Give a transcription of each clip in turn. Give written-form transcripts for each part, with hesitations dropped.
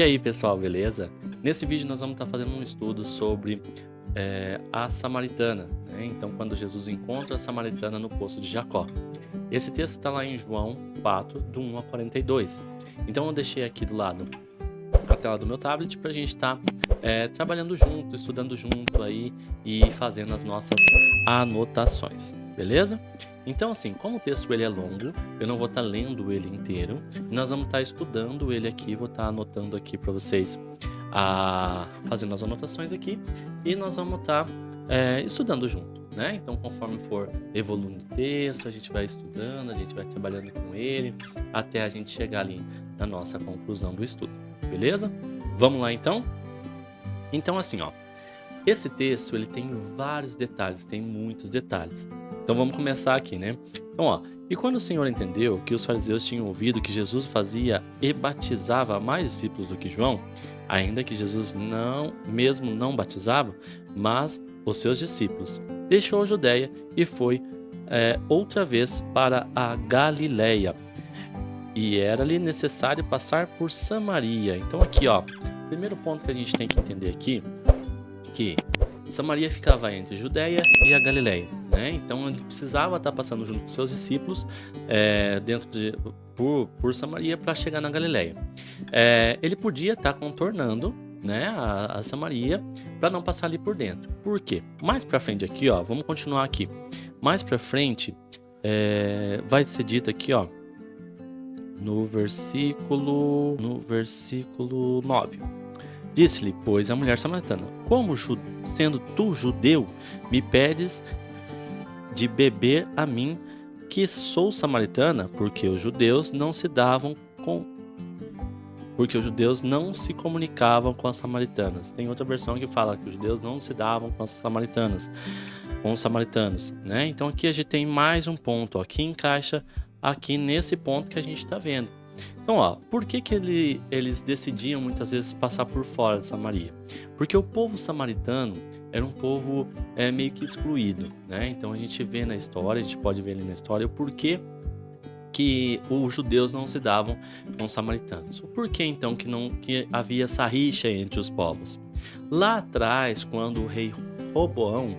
E aí, pessoal, beleza? Nesse vídeo nós vamos estar fazendo um estudo sobre a samaritana, né? Então, quando Jesus encontra a samaritana no poço de Jacó. Esse texto está lá em João 4, do 1 a 42. Então, eu deixei aqui do lado a tela do meu tablet para a gente estar trabalhando junto, estudando junto aí e fazendo as nossas anotações, beleza? Então, assim, como o texto ele é longo, eu não vou estar lendo ele inteiro. Nós vamos estar estudando ele aqui, vou estar anotando aqui para vocês, fazendo as anotações aqui, e nós vamos estar estudando junto, né? Então, conforme for evoluindo o texto, a gente vai estudando, a gente vai trabalhando com ele, até a gente chegar ali na nossa conclusão do estudo, beleza? Vamos lá, então? Então, assim, ó, esse texto ele tem vários detalhes, tem muitos detalhes. Então vamos começar aqui, né? Então, ó, e quando o Senhor entendeu que os fariseus tinham ouvido que Jesus fazia e batizava mais discípulos do que João, ainda que Jesus não batizava, mas os seus discípulos, deixou a Judéia e foi outra vez para a Galileia. E era-lhe necessário passar por Samaria. Então aqui, ó, primeiro ponto que a gente tem que entender aqui, que Samaria ficava entre Judéia e a Galileia, né? Então ele precisava estar passando junto com seus discípulos por Samaria para chegar na Galileia. Ele podia estar contornando, né, a Samaria para não passar ali por dentro. Por quê? Mais para frente aqui, ó, vamos continuar aqui. Mais para frente vai ser dito aqui, ó, no versículo 9. Disse-lhe, pois, a mulher samaritana: como, sendo tu judeu, me pedes de beber a mim, que sou samaritana? Porque os judeus não se comunicavam com as samaritanas. Tem outra versão que fala que os judeus não se davam com os samaritanos, né? Então aqui a gente tem mais um ponto, ó, que encaixa aqui nesse ponto que a gente está vendo. Então, ó, por que eles decidiam muitas vezes passar por fora de Samaria? Porque o povo samaritano era um povo meio que excluído, né? Então a gente vê na história, a gente pode ver ali na história o porquê que os judeus não se davam com os samaritanos. O porquê então que havia essa rixa entre os povos? Lá atrás, quando o rei Roboão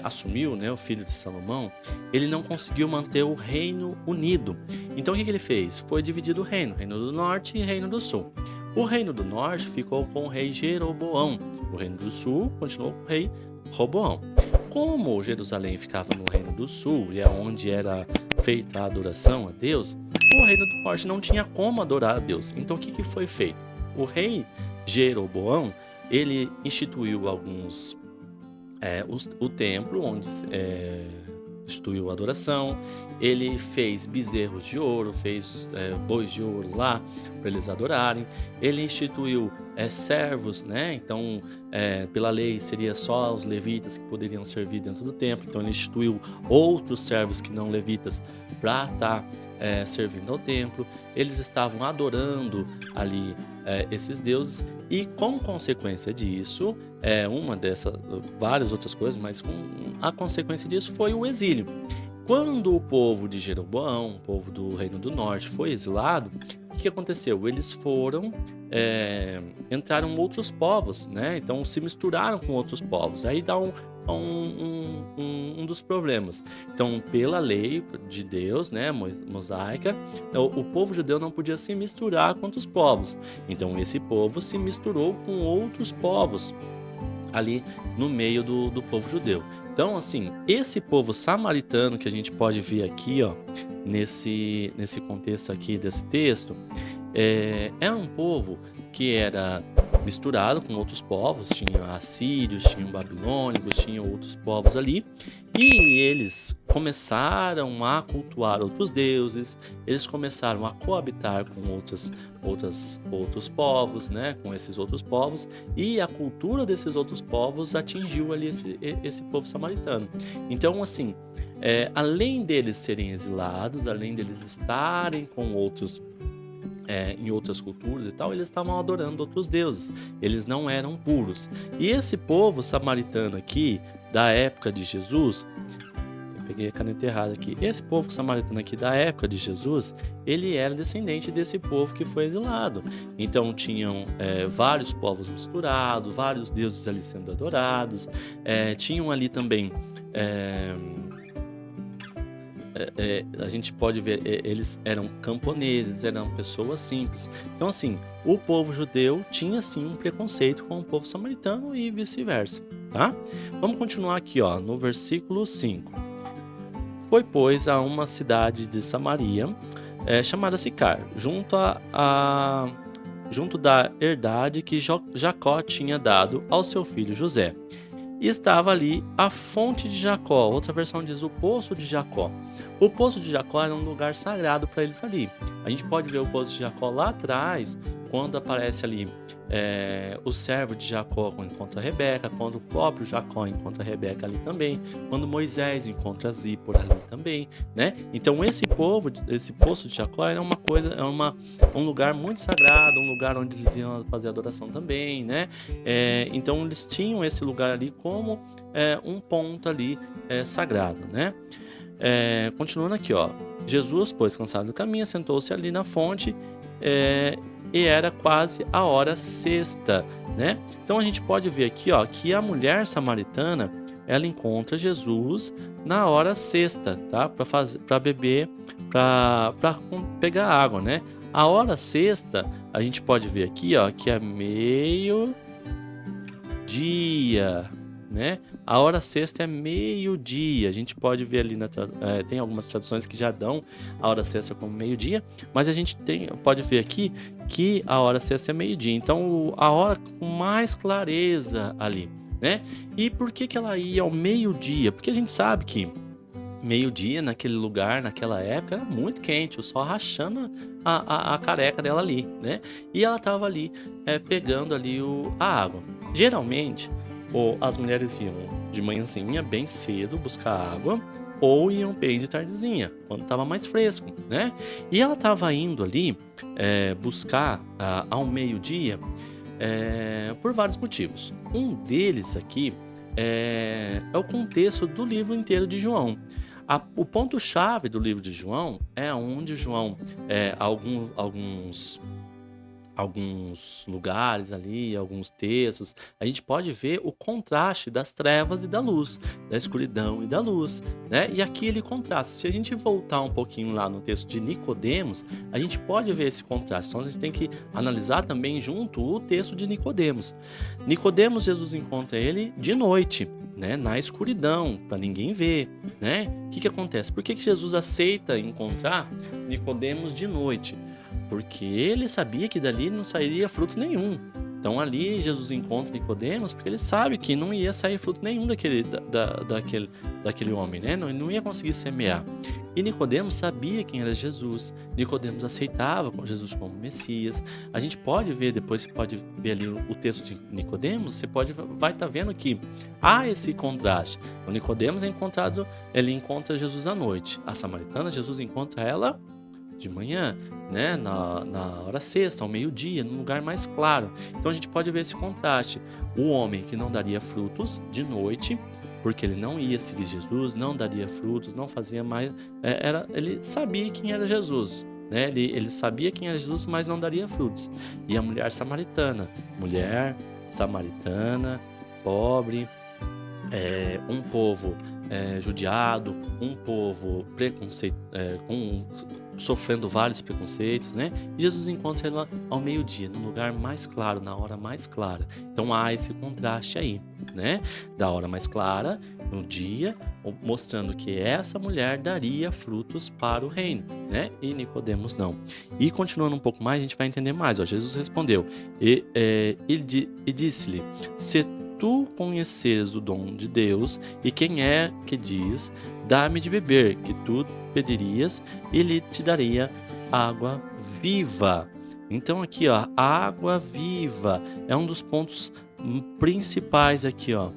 assumiu, né, o filho de Salomão, ele não conseguiu manter o reino unido. Então o que ele fez? Foi dividido o reino do norte e reino do sul. O reino do norte ficou com o rei Jeroboão. O reino do sul continuou com o rei Roboão. Como Jerusalém ficava no reino do sul, e é onde era feita a adoração a Deus, o reino do norte não tinha como adorar a Deus. Então o que foi feito? O rei Jeroboão, ele instituiu o templo, onde instituiu a adoração. Ele fez bezerros de ouro, fez bois de ouro lá para eles adorarem. Ele instituiu servos, né? Então, pela lei, seria só os levitas que poderiam servir dentro do templo. Então, ele instituiu outros servos que não levitas para estar servindo ao templo. Eles estavam adorando ali esses deuses, e com consequência disso, várias outras coisas, mas a consequência disso foi o exílio. Quando o povo de Jeroboão, o povo do Reino do Norte, foi exilado, o que aconteceu? Eles entraram outros povos, né? Então se misturaram com outros povos. Aí dá um dos problemas. Então, pela lei de Deus, né, mosaica, o povo judeu não podia se misturar com outros povos. Então, esse povo se misturou com outros povos ali no meio do povo judeu. Então, assim, esse povo samaritano que a gente pode ver aqui, ó, nesse contexto aqui desse texto, é um povo que era misturado com outros povos. Tinha assírios, tinham babilônicos, tinham outros povos ali, e eles começaram a cultuar outros deuses, eles começaram a coabitar com outros povos, né, com esses outros povos, e a cultura desses outros povos atingiu ali esse povo samaritano. Então, assim, além deles serem exilados, além deles estarem com outros em outras culturas e tal, eles estavam adorando outros deuses, eles não eram puros. E esse povo samaritano aqui, da época de Jesus, peguei a caneta errada aqui. Esse povo samaritano aqui da época de Jesus, ele era descendente desse povo que foi exilado. Então tinham vários povos misturados, vários deuses ali sendo adorados, tinham ali também... a gente pode ver, eles eram camponeses, eram pessoas simples. Então, assim, o povo judeu tinha, sim, um preconceito com o povo samaritano e vice-versa, tá? Vamos continuar aqui, ó, no versículo 5. Foi, pois, a uma cidade de Samaria, chamada Sicar, junto da herdade que Jacó tinha dado ao seu filho José. E estava ali a fonte de Jacó. Outra versão diz o poço de Jacó. O poço de Jacó era um lugar sagrado para eles ali. A gente pode ver o poço de Jacó lá atrás, quando aparece ali o servo de Jacó encontra Rebeca, quando o próprio Jacó encontra Rebeca ali também, quando Moisés encontra Zípora ali também, né? Então esse poço de Jacó era um lugar muito sagrado, um lugar onde eles iam fazer adoração também, né? Então eles tinham esse lugar ali como um ponto ali sagrado, né? Continuando aqui, ó. Jesus, pois cansado do caminho, sentou-se ali na fonte e era quase a hora sexta, né? Então a gente pode ver aqui, ó, que a mulher samaritana, ela encontra Jesus na hora sexta, tá? Para beber, para pegar água, né? A hora sexta, a gente pode ver aqui, ó, que é meio-dia, né? A hora sexta é meio-dia. A gente pode ver ali, tem algumas traduções que já dão a hora sexta como meio-dia, mas a gente pode ver aqui que a hora sexta é meio-dia. Então, a hora com mais clareza ali, né? E por que ela ia ao meio-dia? Porque a gente sabe que meio-dia, naquele lugar, naquela época, era muito quente, o sol rachando a careca dela ali, né? E ela estava ali pegando ali a água. Geralmente, as mulheres iam de manhãzinha, bem cedo, buscar água, ou iam bem de tardezinha, quando estava mais fresco, né? E ela estava indo ali buscar ao meio-dia por vários motivos. Um deles aqui é o contexto do livro inteiro de João. O ponto-chave do livro de João é onde João, alguns lugares ali, alguns textos, a gente pode ver o contraste das trevas e da luz, da escuridão e da luz, né? E aqui ele contrasta. Se a gente voltar um pouquinho lá no texto de Nicodemos, a gente pode ver esse contraste. Então a gente tem que analisar também junto o texto de Nicodemos. Nicodemos, Jesus encontra ele de noite, né? Na escuridão, para ninguém ver, né? O que acontece? Por que Jesus aceita encontrar Nicodemos de noite? Porque ele sabia que dali não sairia fruto nenhum. Então ali Jesus encontra Nicodemos porque ele sabe que não ia sair fruto nenhum daquele homem, né? Não ia conseguir semear. E Nicodemos sabia quem era Jesus. Nicodemos aceitava Jesus como Messias. A gente pode ver, depois você pode ver ali o texto de Nicodemos, vai estar vendo que há esse contraste. O Nicodemos ele encontra Jesus à noite. A samaritana, Jesus encontra ela de manhã, né? Na hora sexta, ao meio-dia, num lugar mais claro. Então a gente pode ver esse contraste. O homem que não daria frutos de noite, porque ele não ia seguir Jesus, não daria frutos, não fazia mais. Ele sabia quem era Jesus, né? Ele sabia quem era Jesus, mas não daria frutos. E a mulher samaritana, pobre, um povo judiado, um povo sofrendo vários preconceitos, né? E Jesus encontra ela ao meio-dia, no lugar mais claro, na hora mais clara. Então há esse contraste aí, né? Da hora mais clara, no dia, mostrando que essa mulher daria frutos para o reino, né? E Nicodemos não. E continuando um pouco mais, a gente vai entender mais. Jesus respondeu e disse-lhe: se tu conheceres o dom de Deus e quem é que diz, dá-me de beber, que tu pedirias e ele te daria água viva. Então aqui, ó, água viva é um dos pontos principais aqui, ó.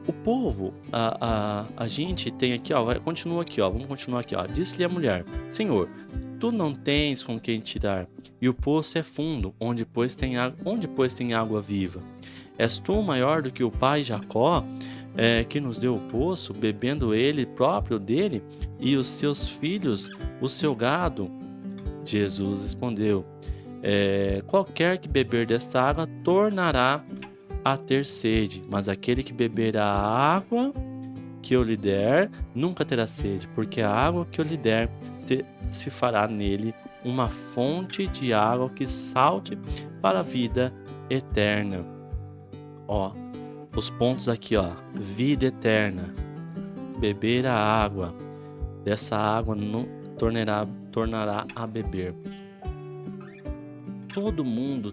O povo, a gente tem aqui, ó, vamos continuar aqui, ó. Disse-lhe a mulher: Senhor, tu não tens com quem tirar, e o poço é fundo, onde pois tem água viva? És tu maior do que o pai Jacó, que nos deu o poço, bebendo ele próprio dele e os seus filhos, o seu gado? Jesus respondeu: qualquer que beber desta água tornará a ter sede, mas aquele que beber a água que eu lhe der nunca terá sede, porque a água que eu lhe der se fará nele uma fonte de água que salte para a vida eterna. Ó, os pontos aqui, ó: vida eterna, beber a água, dessa água não tornará a beber. Todo mundo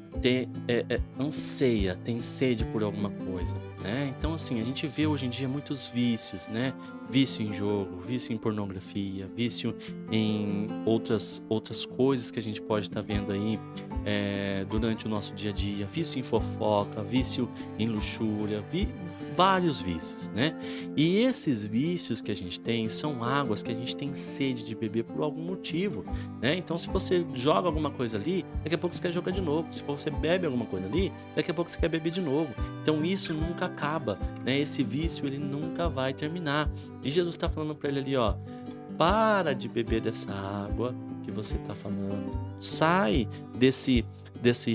anseia, tem sede por alguma coisa, né? Então, assim, a gente vê hoje em dia muitos vícios, né? Vício em jogo, vício em pornografia, vício em outras coisas que a gente pode estar vendo aí durante o nosso dia a dia, vício em fofoca, vício em luxúria, vários vícios, né? E esses vícios que a gente tem são águas que a gente tem sede de beber por algum motivo, né? Então, se você joga alguma coisa ali, daqui a pouco você quer jogar de novo. Se você bebe alguma coisa ali, daqui a pouco você quer beber de novo. Então, isso nunca acaba, né? Esse vício, ele nunca vai terminar. E Jesus está falando para ele ali, ó: para de beber dessa água que você está falando. Sai dessa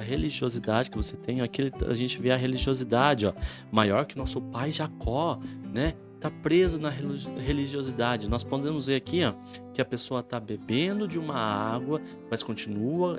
religiosidade que você tem. Aqui a gente vê a religiosidade, ó, maior que nosso pai Jacó, né? Tá preso na religiosidade. Nós podemos ver aqui, ó, que a pessoa tá bebendo de uma água, mas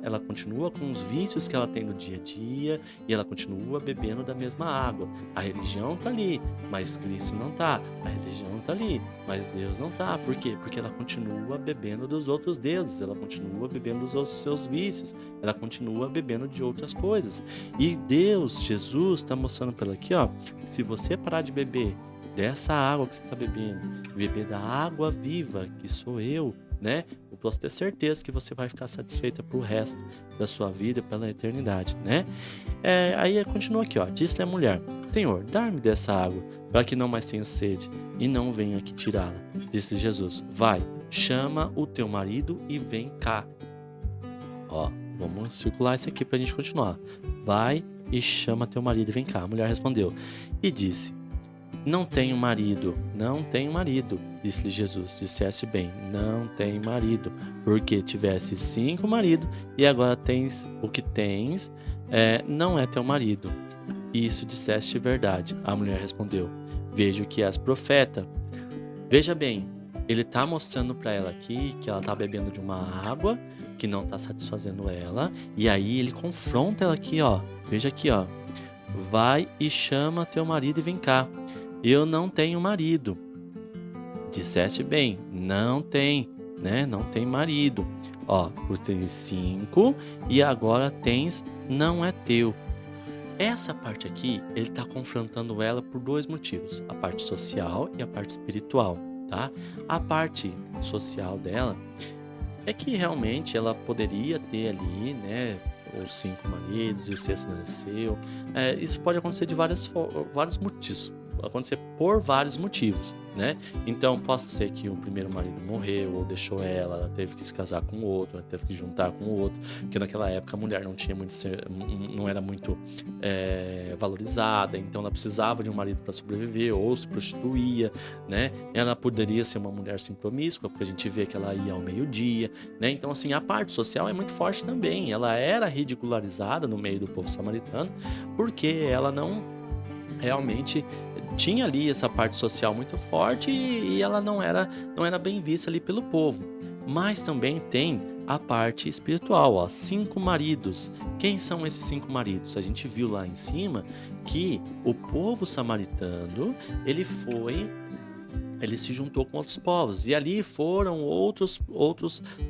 ela continua com os vícios que ela tem no dia a dia e ela continua bebendo da mesma água. A religião tá ali, mas Cristo não tá. A religião tá ali, mas Deus não tá. Por quê? Porque ela continua bebendo dos outros deuses, ela continua bebendo dos outros seus vícios, ela continua bebendo de outras coisas. E Deus, Jesus, tá mostrando para ela aqui, ó: se você parar de beber dessa água que você está bebendo, beber da água viva, que sou eu, né? Eu posso ter certeza que você vai ficar satisfeita pro resto da sua vida, pela eternidade, né? Aí continua aqui, ó: disse-lhe a mulher: Senhor, dá-me dessa água, para que não mais tenha sede, e não venha aqui tirá-la. Disse-lhe Jesus: vai, chama o teu marido e vem cá. Ó, vamos circular isso aqui pra gente continuar. Vai e chama teu marido e vem cá. A mulher respondeu e disse: não tenho marido, não tenho marido. Disse-lhe Jesus: disseste bem, não tenho marido, porque tivesse 5 maridos e agora tens o que tens, não é teu marido. Isso disseste verdade. A mulher respondeu: vejo que és profeta. Veja bem, ele está mostrando para ela aqui que ela está bebendo de uma água que não está satisfazendo ela, e aí ele confronta ela aqui, ó. Veja aqui, ó: vai e chama teu marido e vem cá. Eu não tenho marido. Disseste bem, não tem, né? Não tem marido. Ó, você tem 5 e agora tens, não é teu. Essa parte aqui, ele está confrontando ela por 2 motivos: a parte social e a parte espiritual, tá? A parte social dela é que realmente ela poderia ter ali, né, os 5 maridos e o 6º nasceu. Isso pode acontecer de vários motivos. Acontecer por vários motivos, né? Então, possa ser que o primeiro marido morreu ou deixou ela teve que se casar com o outro, ela teve que juntar com o outro, porque naquela época a mulher não era muito valorizada, então ela precisava de um marido para sobreviver ou se prostituía, né? Ela poderia ser uma mulher assim promíscua, porque a gente vê que ela ia ao meio-dia, né? Então, assim, a parte social é muito forte também. Ela era ridicularizada no meio do povo samaritano, porque ela não realmente tinha ali essa parte social muito forte e ela não era bem vista ali pelo povo. Mas também tem a parte espiritual, ó: 5 maridos. Quem são esses 5 maridos? A gente viu lá em cima que o povo samaritano, ele se juntou com outros povos, e ali foram outros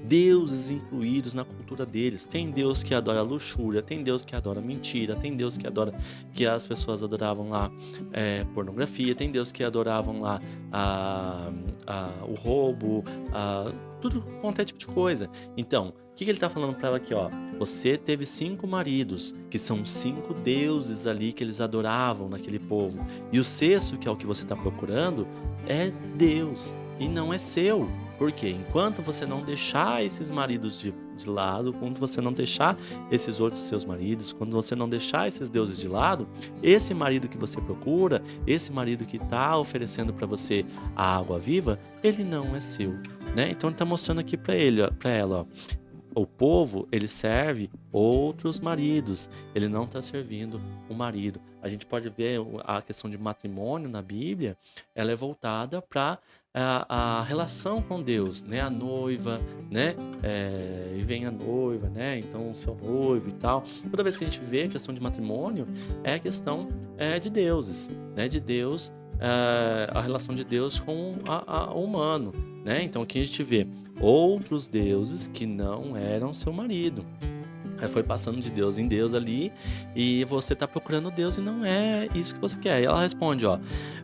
deuses incluídos na cultura deles. Tem Deus que adora luxúria, tem Deus que adora mentira, tem Deus que as pessoas adoravam lá pornografia, tem Deus que adoravam lá o roubo, tudo quanto é tipo de coisa. Então, o que ele está falando para ela aqui, ó? Você teve 5 maridos, que são 5 deuses ali que eles adoravam naquele povo. E o 6º, que é o que você está procurando, é Deus e não é seu. Porque enquanto você não deixar esses maridos de lado, quando você não deixar esses outros seus maridos, quando você não deixar esses deuses de lado, esse marido que você procura, esse marido que está oferecendo para você a água viva, ele não é seu, né? Então ele está mostrando aqui para ela, ó, o povo, ele serve outros maridos, ele não está servindo o marido. A gente pode ver a questão de matrimônio na Bíblia, ela é voltada para a relação com Deus, né? A noiva, né? E vem a noiva, né? Então o seu noivo e tal. Toda vez que a gente vê a questão de matrimônio, é a questão de deuses, né? De Deus, a relação de Deus com o humano, né? Então aqui a gente vê outros deuses que não eram seu marido. Aí foi passando de Deus em Deus ali, e você tá procurando Deus e não é isso que você quer. E ela responde, ó,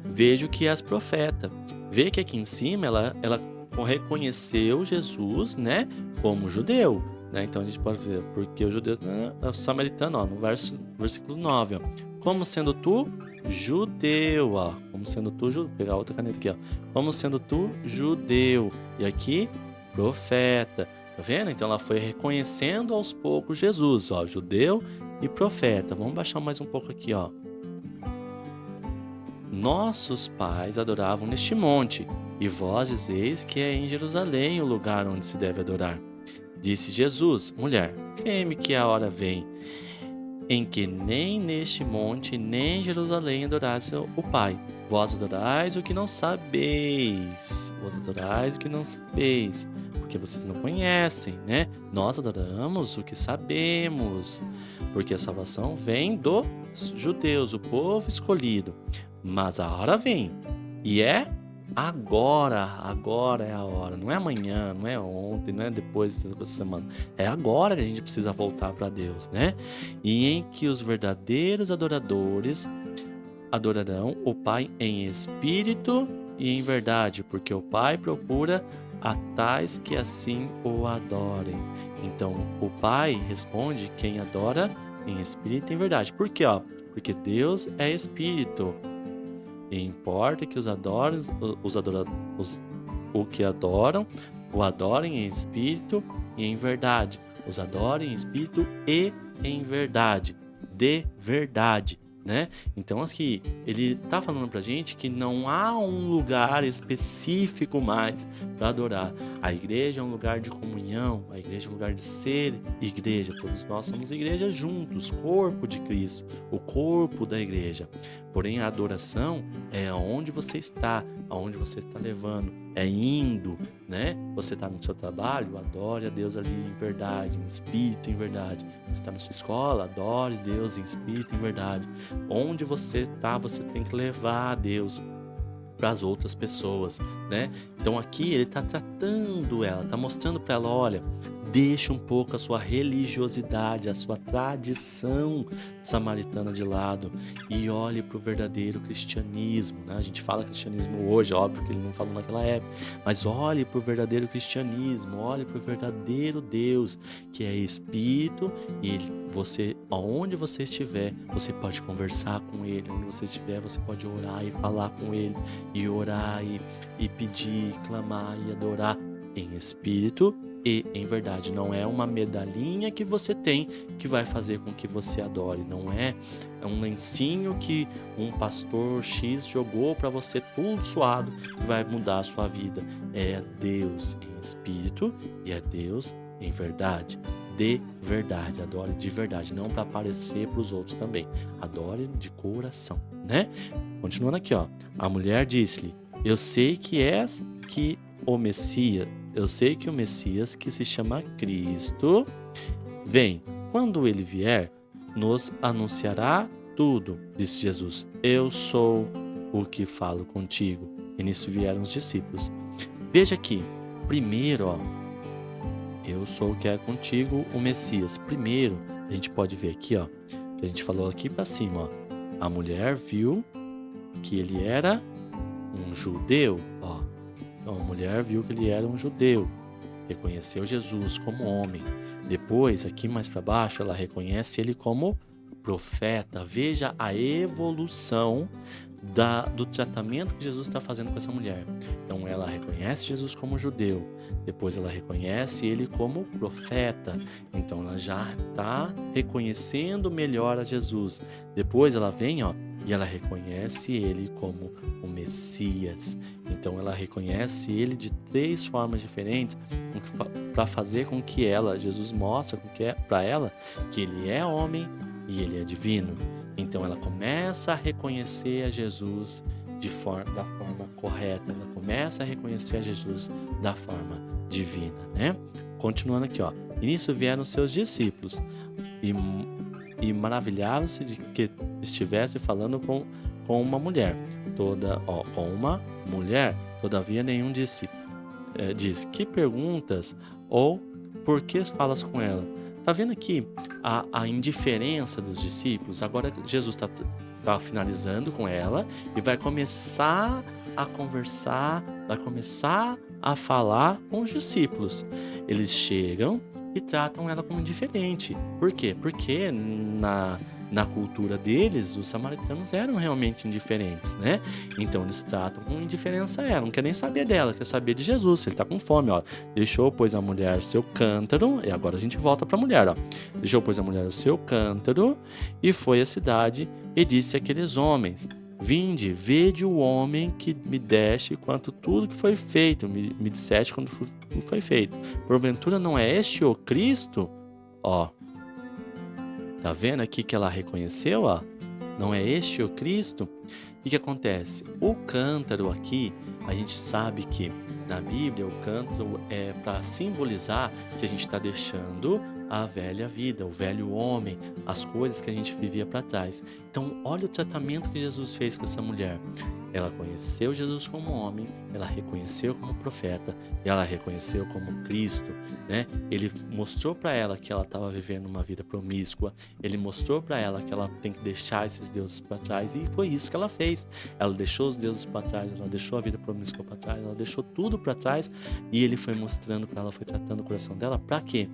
vejo que és profeta. Vê que aqui em cima ela reconheceu Jesus, né, como judeu, né? Então a gente pode dizer, porque os judeus, o samaritano, ó, no versículo 9, ó, como sendo tu judeu, ó, como sendo tu judeu, vou pegar outra caneta aqui, ó, como sendo tu judeu, e aqui profeta. Tá vendo? Então ela foi reconhecendo aos poucos Jesus, ó, judeu e profeta. Vamos baixar mais um pouco aqui, ó. Nossos pais adoravam neste monte, e vós dizeis que é em Jerusalém o lugar onde se deve adorar. Disse Jesus, mulher, crê-me que a hora vem em que nem neste monte, nem em Jerusalém adorais o Pai. Vós adorais o que não sabeis. Vós adorais o que não sabeis, porque vocês não conhecem, né? Nós adoramos o que sabemos, porque a salvação vem dos judeus, o povo escolhido. Mas a hora vem, e é agora é a hora, não é amanhã, não é ontem, não é depois da semana, é agora que a gente precisa voltar para Deus, né? E em que os verdadeiros adoradores adorarão o Pai em espírito e em verdade, porque o Pai procura a tais que assim o adorem. Então, o Pai responde quem adora em espírito e em verdade. Por quê? Porque Deus é espírito. E importa que o que adoram, o adorem em espírito e em verdade. Os adorem em espírito e em verdade. De verdade, né? Então aqui ele tá falando pra gente que não há um lugar específico mais para adorar. A igreja é um lugar de comunhão, a igreja é um lugar de ser igreja. Todos nós somos igreja juntos, corpo de Cristo, o corpo da igreja. Porém a adoração é aonde você está, aonde você está levando, é indo, né? Você está no seu trabalho, adore a Deus ali em verdade, em espírito, em verdade. Você está na sua escola, adore Deus em espírito, em verdade. Onde você está, você tem que levar a Deus para as outras pessoas, né? Então aqui ele está tratando ela, está mostrando para ela, olha, deixa um pouco a sua religiosidade, a sua tradição samaritana de lado e olhe para o verdadeiro cristianismo, né? A gente fala cristianismo hoje, óbvio que ele não falou naquela época, mas olhe para o verdadeiro cristianismo, olhe para o verdadeiro Deus, que é Espírito, e aonde você estiver, você pode conversar com Ele, onde você estiver, você pode orar e falar com Ele, e orar e pedir, clamar e adorar em Espírito e em verdade. Não é uma medalhinha que você tem que vai fazer com que você adore, não é um lencinho que um pastor X jogou para você tudo suado que vai mudar a sua vida. É Deus em espírito e é Deus em verdade. De verdade, adore de verdade, não para aparecer para os outros também. Adore de coração, né? Continuando aqui, ó. A mulher disse-lhe: eu sei que o Messias, que se chama Cristo, vem. Quando ele vier, nos anunciará tudo, disse Jesus. Eu sou o que falo contigo. E nisso vieram os discípulos. Veja aqui, primeiro, ó, eu sou o que é contigo, o Messias. Primeiro, a gente pode ver aqui, ó, que a gente falou aqui para cima, ó. A mulher viu que ele era um judeu, ó. Então, a mulher viu que ele era um judeu, reconheceu Jesus como homem. Depois, aqui mais para baixo, ela reconhece ele como profeta. Veja a evolução do tratamento que Jesus está fazendo com essa mulher. Então ela reconhece Jesus como judeu, depois ela reconhece ele como profeta, então ela já está reconhecendo melhor a Jesus. Depois ela vem, e ela reconhece ele como o Messias. Então ela reconhece ele de 3 formas diferentes para fazer com que Jesus mostra para ela que ele é homem e ele é divino. Então ela começa a reconhecer a Jesus da forma correta, ela começa a reconhecer a Jesus da forma divina, né? Continuando aqui, e nisso vieram seus discípulos e maravilhavam-se de que estivesse falando com uma mulher. Com uma mulher, todavia nenhum discípulo diz: que perguntas ou por que falas com ela? Tá vendo aqui a indiferença dos discípulos? Agora Jesus está finalizando com ela e vai começar a conversar, vai começar a falar com os discípulos. Eles chegam e tratam ela como indiferente. Por quê? Porque na cultura deles, os samaritanos eram realmente indiferentes, né? Então eles tratam com indiferença ela, não quer nem saber dela, quer saber de Jesus, se ele tá com fome, Deixou, pois, a mulher seu cântaro, e agora a gente volta pra mulher, Deixou, pois, a mulher o seu cântaro, e foi à cidade, e disse àqueles homens: vinde, vede o homem que me deste quanto tudo que foi feito, me disseste quando foi feito. Porventura não é este o Cristo? Tá vendo aqui que ela reconheceu, Não é este o Cristo? O que acontece? O cântaro aqui, a gente sabe que na Bíblia o cântaro é para simbolizar que a gente está deixando a velha vida, o velho homem, as coisas que a gente vivia para trás. Então, olha o tratamento que Jesus fez com essa mulher. Ela conheceu Jesus como homem, ela reconheceu como profeta, e ela reconheceu como Cristo, né? Ele mostrou para ela que ela estava vivendo uma vida promíscua, ele mostrou para ela que ela tem que deixar esses deuses para trás, e foi isso que ela fez. Ela deixou os deuses para trás, ela deixou a vida promíscua para trás, ela deixou tudo para trás, e ele foi mostrando para ela, foi tratando o coração dela, para quê?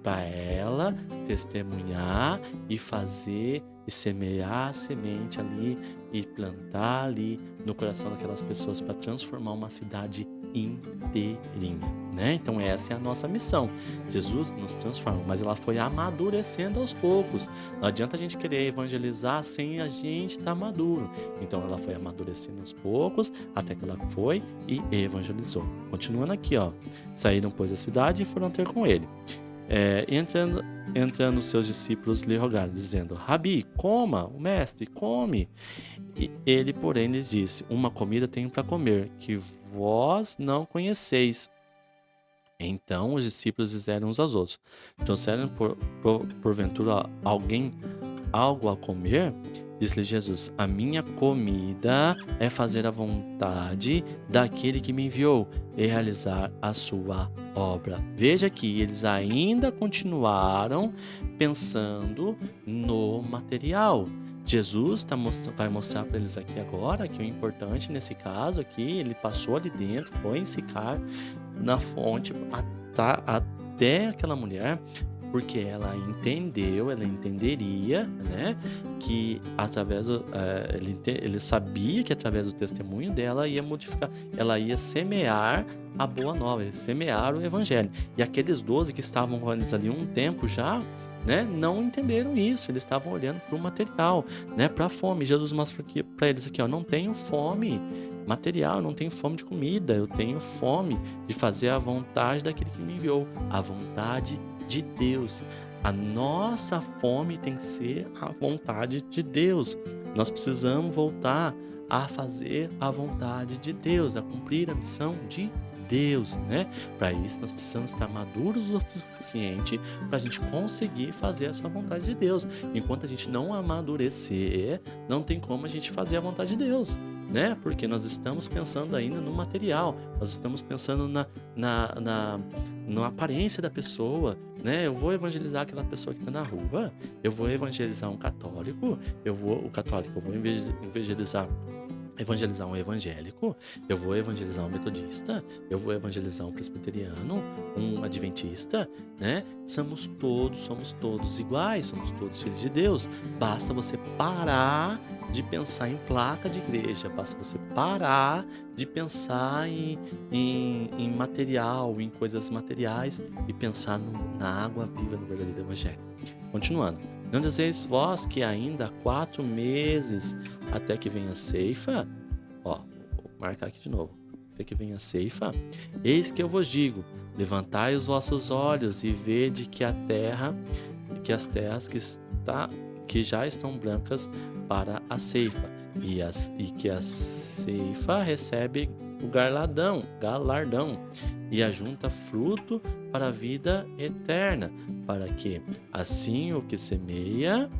Para ela testemunhar e fazer e semear a semente ali e plantar ali no coração daquelas pessoas para transformar uma cidade inteirinha, né? Então essa é a nossa missão. Jesus nos transforma, mas ela foi amadurecendo aos poucos. Não adianta a gente querer evangelizar sem a gente estar maduro. Então ela foi amadurecendo aos poucos até que ela foi e evangelizou. Continuando aqui, saíram pois da cidade e foram ter com ele. Entrando seus discípulos lhe rogaram, dizendo: Rabi, coma, o mestre, come. E ele, porém, lhes disse: uma comida tenho para comer, que vós não conheceis. Então os discípulos disseram uns aos outros: trouxeram porventura alguém algo a comer? Disse-lhe Jesus: a minha comida é fazer a vontade daquele que me enviou e realizar a sua obra. Veja que eles ainda continuaram pensando no material. Jesus vai mostrar para eles aqui agora que o importante nesse caso aqui, ele passou ali dentro, foi ensicar na fonte até aquela mulher, porque ela entenderia, né, que através ele sabia que através do testemunho dela ia modificar, ela ia semear a boa nova, ia semear o evangelho. E aqueles 12 que estavam com eles ali um tempo já, né, não entenderam isso, eles estavam olhando para o material, né, para a fome. Jesus mostra para eles aqui, não tenho fome material, não tenho fome de comida, eu tenho fome de fazer a vontade daquele que me enviou, a vontade de Deus. A nossa fome tem que ser a vontade de Deus. Nós precisamos voltar a fazer a vontade de Deus, a cumprir a missão de Deus, né? Para isso nós precisamos estar maduros o suficiente para a gente conseguir fazer essa vontade de Deus. Enquanto a gente não amadurecer, não tem como a gente fazer a vontade de Deus, né? Porque nós estamos pensando ainda no material, nós estamos pensando na aparência da pessoa, né? Eu vou evangelizar aquela pessoa que está na rua, eu vou evangelizar um católico, eu vou evangelizar evangelizar um evangélico, eu vou evangelizar um metodista, eu vou evangelizar um presbiteriano, um adventista, né? Somos todos iguais, somos todos filhos de Deus. Basta você parar de pensar em placa de igreja, basta você parar de pensar em material, em coisas materiais e pensar na água viva, no verdadeiro evangelho. Continuando. Não dizeis vós que ainda há 4 meses até que venha a ceifa? Ó, vou marcar aqui de novo. Até que venha a ceifa. Eis que eu vos digo, levantai os vossos olhos e vede que as terras que já estão brancas para a ceifa, e que a ceifa recebe o galardão, e ajunta fruto para a vida eterna, para que assim o que semeia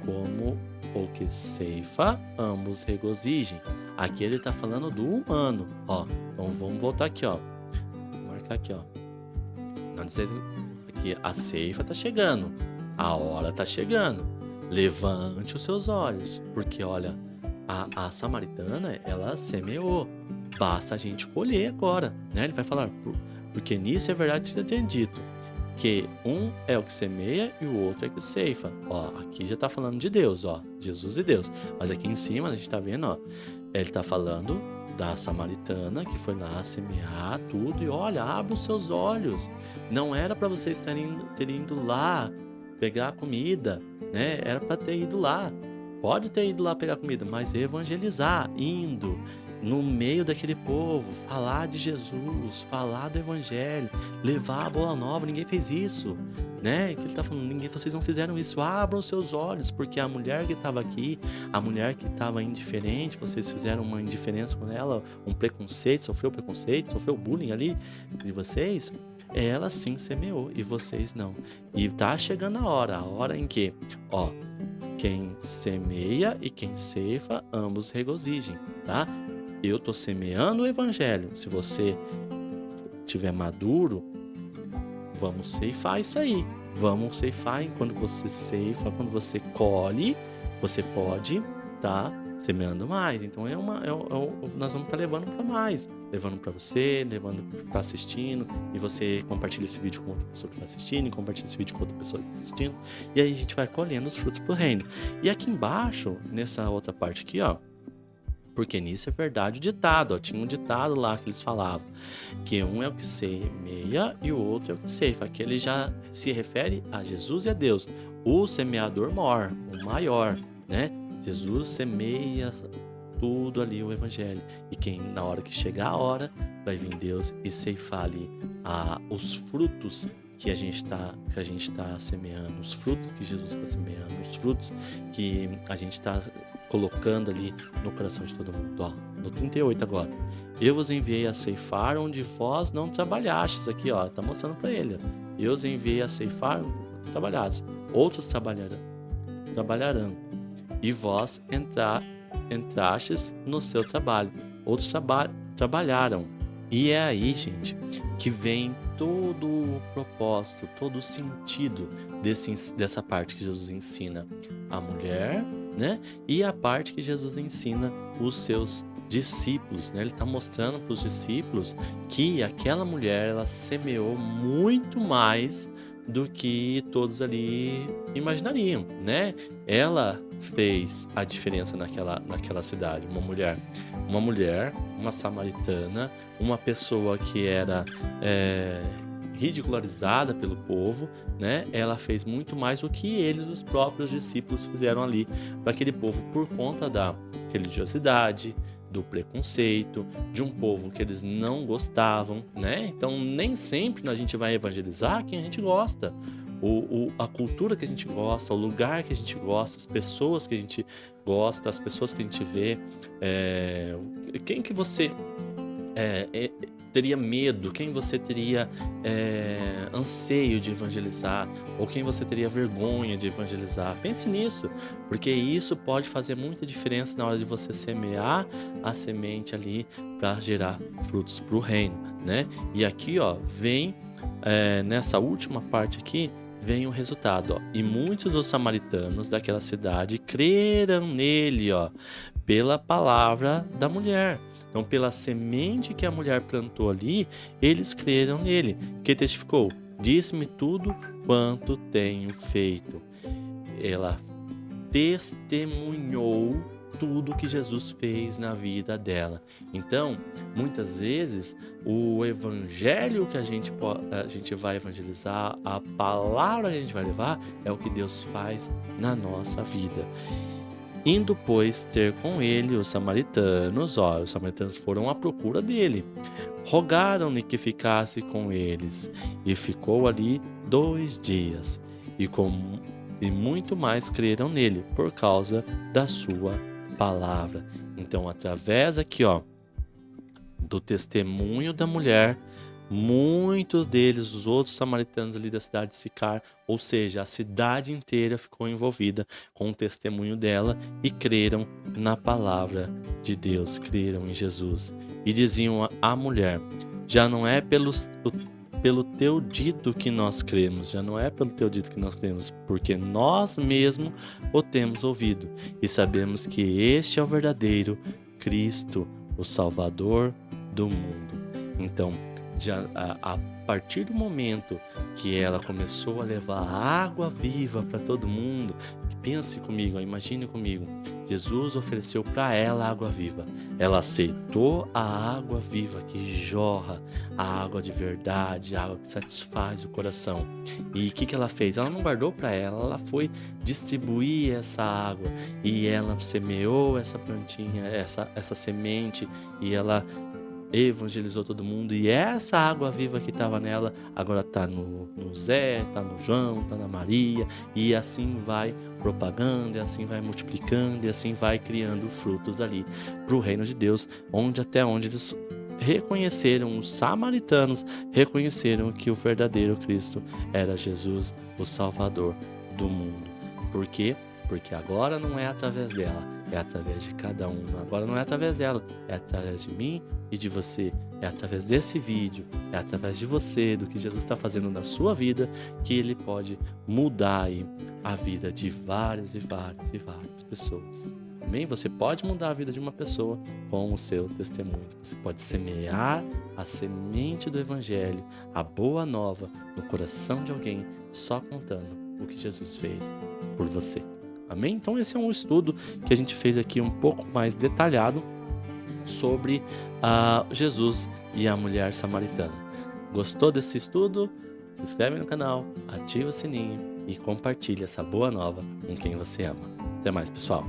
como o que ceifa, ambos regozijem. Aqui ele está falando do humano, ó. Então vamos voltar aqui, ó. Vou marcar aqui, ó. Não dizer que a ceifa está chegando, a hora está chegando. Levante os seus olhos, porque olha, a samaritana, ela semeou. Basta a gente colher agora, né? Ele vai falar, porque nisso é verdade que eu tenho dito, que um é o que semeia e o outro é o que ceifa. Ó, aqui já tá falando de Deus, ó, Jesus e Deus. Mas aqui em cima a gente tá vendo, ó, ele tá falando da samaritana que foi lá semear tudo e olha, abra os seus olhos. Não era para vocês terem ido lá pegar comida, né? Era para ter ido lá. Pode ter ido lá pegar comida, mas evangelizar, indo no meio daquele povo, falar de Jesus, falar do evangelho, levar a boa nova. Ninguém fez isso, né? Que ele tá falando, vocês não fizeram isso. Abram os seus olhos, porque a mulher que estava aqui, a mulher que estava indiferente, vocês fizeram uma indiferença com ela, um preconceito, sofreu bullying ali de vocês. Ela sim semeou e vocês não. E tá chegando a hora em que, ó, quem semeia e quem ceifa, ambos regozijem, tá? Eu tô semeando o evangelho. Se você tiver maduro, vamos ceifar isso aí. Vamos ceifar. E quando você ceifa, quando você colhe, você pode tá semeando mais. Então nós vamos estar levando para mais, levando para você, levando para assistindo, e você compartilha esse vídeo com outra pessoa que está assistindo, e compartilha esse vídeo com outra pessoa que está assistindo, e aí a gente vai colhendo os frutos pro reino. E aqui embaixo, nessa outra parte aqui, ó, porque nisso é verdade o ditado, ó, tinha um ditado lá que eles falavam, que um é o que semeia e o outro é o que ceifa. Aqui ele já se refere a Jesus e a Deus, o semeador maior, né? Jesus semeia tudo ali, o evangelho. E quem, na hora que chegar a hora, vai vir Deus e ceifar ali os frutos que a gente tá semeando, os frutos que Jesus está semeando, os frutos que a gente está colocando ali no coração de todo mundo. Ó, no 38 agora. Eu vos enviei a ceifar onde vós não trabalhastes. Aqui, ó, tá mostrando para ele. Ó. Eu os enviei a ceifar onde não trabalhastes. Outros trabalharão. E vós entrastes no seu trabalho. Outros trabalharam. E é aí, gente, que vem todo o propósito, todo o sentido dessa parte que Jesus ensina a mulher, né? E a parte que Jesus ensina os seus discípulos, né? Ele está mostrando para os discípulos que aquela mulher, ela semeou muito mais do que todos ali imaginariam, né? Ela fez a diferença naquela cidade. Uma mulher, uma samaritana, uma pessoa que era ridicularizada pelo povo, né? Ela fez muito mais do que eles, os próprios discípulos, fizeram ali para aquele povo, por conta da religiosidade, do preconceito, de um povo que eles não gostavam, né? Então, nem sempre a gente vai evangelizar quem a gente gosta. A cultura que a gente gosta, o lugar que a gente gosta, as pessoas que a gente gosta, as pessoas que a gente vê. Quem que você teria medo, quem você teria anseio de evangelizar, ou quem você teria vergonha de evangelizar. Pense nisso, porque isso pode fazer muita diferença na hora de você semear a semente ali para gerar frutos para o reino, né? E aqui, ó, vem nessa última parte aqui, vem o resultado, ó. E muitos dos samaritanos daquela cidade creram nele, ó, pela palavra da mulher. Então, pela semente que a mulher plantou ali, eles creram nele, que testificou: disse-me tudo quanto tenho feito. Ela testemunhou tudo que Jesus fez na vida dela. Então, muitas vezes, o evangelho que a gente vai evangelizar, a palavra que a gente vai levar, é o que Deus faz na nossa vida. Indo, pois, ter com ele os samaritanos, os samaritanos foram à procura dele. Rogaram-lhe que ficasse com eles, e ficou ali 2 dias. E muito mais creram nele, por causa da sua palavra. Então, através aqui, do testemunho da mulher, muitos deles, os outros samaritanos ali da cidade de Sicar, ou seja, a cidade inteira ficou envolvida com o testemunho dela e creram na palavra de Deus, creram em Jesus. E diziam à mulher: já não é pelo teu dito que nós cremos, porque nós mesmos o temos ouvido e sabemos que este é o verdadeiro Cristo, o Salvador do mundo. Então, a partir do momento que ela começou a levar água viva para todo mundo, pense comigo, imagine comigo, Jesus ofereceu para ela água viva. Ela aceitou a água viva que jorra, a água de verdade, a água que satisfaz o coração. E o que ela fez? Ela não guardou para ela, ela foi distribuir essa água e ela semeou essa plantinha, essa semente, e ela evangelizou todo mundo, e essa água viva que estava nela agora está no Zé, está no João, está na Maria, e assim vai propagando, e assim vai multiplicando, e assim vai criando frutos ali para o reino de Deus, até onde eles reconheceram, os samaritanos reconheceram que o verdadeiro Cristo era Jesus, o Salvador do mundo. Por quê? Porque agora não é através dela, é através de cada um. Agora não é através dela, é através de mim e de você. É através desse vídeo, é através de você, do que Jesus está fazendo na sua vida, que Ele pode mudar aí a vida de várias e várias e várias pessoas. Amém? Você pode mudar a vida de uma pessoa com o seu testemunho. Você pode semear a semente do Evangelho, a boa nova, no coração de alguém, só contando o que Jesus fez por você. Amém? Então esse é um estudo que a gente fez aqui um pouco mais detalhado sobre Jesus e a mulher samaritana. Gostou desse estudo? Se inscreve no canal, ativa o sininho e compartilha essa boa nova com quem você ama. Até mais, pessoal!